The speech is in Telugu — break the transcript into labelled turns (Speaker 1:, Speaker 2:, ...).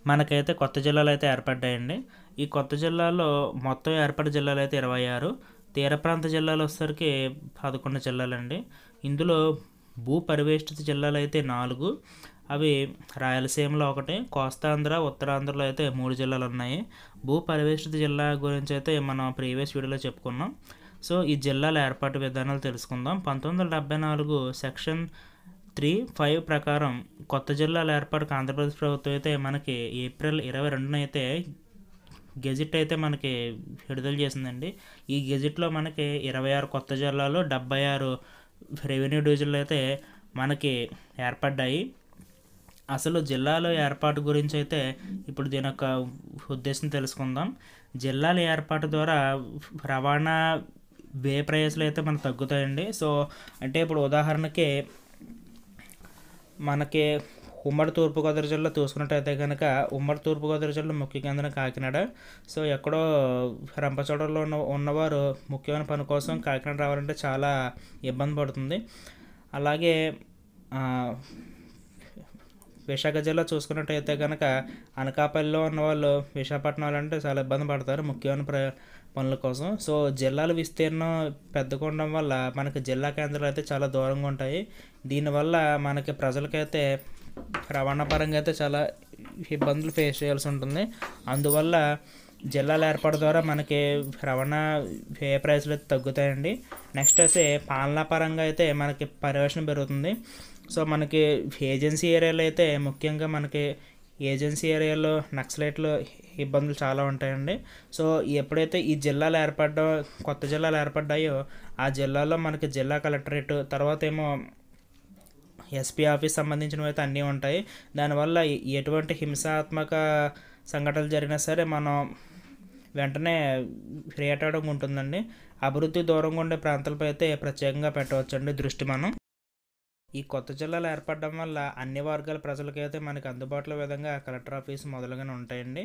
Speaker 1: మనకైతే కొత్త జిల్లాలైతే ఏర్పడ్డాయండి. ఈ కొత్త జిల్లాల్లో మొత్తం ఏర్పడిన జిల్లాలైతే 26. తీర ప్రాంత జిల్లాలు వచ్చేసరికి 11 జిల్లాలండి. ఇందులో భూ పరివేష్టిత జిల్లాలైతే 4. అవి రాయలసీమలో 1, కోస్తాంధ్ర, ఉత్తరాంధ్రలో అయితే 3 జిల్లాలు ఉన్నాయి. భూ పరివేష్టిత జిల్లా గురించి అయితే మనం ప్రీవియస్ వీడియోలో చెప్పుకున్నాం. సో ఈ జిల్లాల ఏర్పాటు విధానాలు తెలుసుకుందాం. 1974 సెక్షన్ 3(5) ప్రకారం కొత్త జిల్లాల ఏర్పాటుకు ఆంధ్రప్రదేశ్ ప్రభుత్వం అయితే మనకి ఏప్రిల్ 22న అయితే గెజిట్ అయితే మనకి విడుదల చేసిందండి. ఈ గెజిట్లో మనకి 26 కొత్త జిల్లాలు, 76 రెవెన్యూ డివిజన్లు అయితే మనకి ఏర్పడ్డాయి. అసలు జిల్లాల ఏర్పాటు గురించి అయితే ఇప్పుడు దీని యొక్క ఉద్దేశం తెలుసుకుందాం. జిల్లాల ఏర్పాటు ద్వారా రవాణా వ్యయ ప్రయాసాలు అయితే మనకు తగ్గుతాయండి. సో అంటే ఇప్పుడు ఉదాహరణకి మనకి ఉమ్మడి తూర్పుగోదావరి జిల్లా చూసుకున్నట్టయితే కనుక ఉమ్మడి తూర్పుగోదావరి జిల్లా ముఖ్య కేంద్రం కాకినాడ. సో ఎక్కడో రంపచోడవరంలో ఉన్నవారు ముఖ్యమైన పని కోసం కాకినాడ రావాలంటే చాలా ఇబ్బంది పడుతుంది. అలాగే విశాఖ జిల్లా చూసుకున్నట్టయితే కనుక అనకాపల్లిలో ఉన్నవాళ్ళు విశాఖపట్నం వాళ్ళంటే చాలా ఇబ్బంది పడతారు ముఖ్యమైన పనుల కోసం. సో జిల్లాల విస్తీర్ణం పెద్దగా ఉండడం వల్ల మనకి జిల్లా కేంద్రాలు అయితే చాలా దూరంగా ఉంటాయి. దీనివల్ల మనకి ప్రజలకైతే రవాణా పరంగా అయితే చాలా ఇబ్బందులు ఫేస్ చేయాల్సి ఉంటుంది. అందువల్ల జిల్లాల ఏర్పాటు ద్వారా మనకి రవాణా వ్యయ ప్రయాసాలు అయితే తగ్గుతాయండి. నెక్స్ట్ అయితే పాలనా పరంగా అయితే మనకి పర్యవేక్షణ పెరుగుతుంది. సో మనకి ఏజెన్సీ ఏరియాలో అయితే ముఖ్యంగా మనకి ఏజెన్సీ ఏరియాలో నక్సలైట్లు ఇబ్బందులు చాలా ఉంటాయండి. సో ఎప్పుడైతే ఈ జిల్లాలు కొత్త జిల్లాలు ఏర్పడ్డాయో ఆ జిల్లాలో మనకి జిల్లా కలెక్టరేట్, తర్వాత ఏమో ఎస్పీ ఆఫీస్ సంబంధించినవి అయితే అన్నీ ఉంటాయి. దానివల్ల ఎటువంటి హింసాత్మక సంఘటనలు జరిగినా సరే మనం వెంటనే రియాక్ట్ అవ్వడం ఉంటుందండి. అభివృద్ధి దూరంగా ఉండే ప్రాంతాలపై అయితే ప్రత్యేకంగా పెట్టవచ్చండి దృష్టి మనం. ఈ కొత్త జిల్లాలు ఏర్పడడం వల్ల అన్ని వర్గాల ప్రజలకైతే మనకి అందుబాటులో విధంగా కలెక్టర్ ఆఫీస్ మొదలుగానే ఉంటాయండి.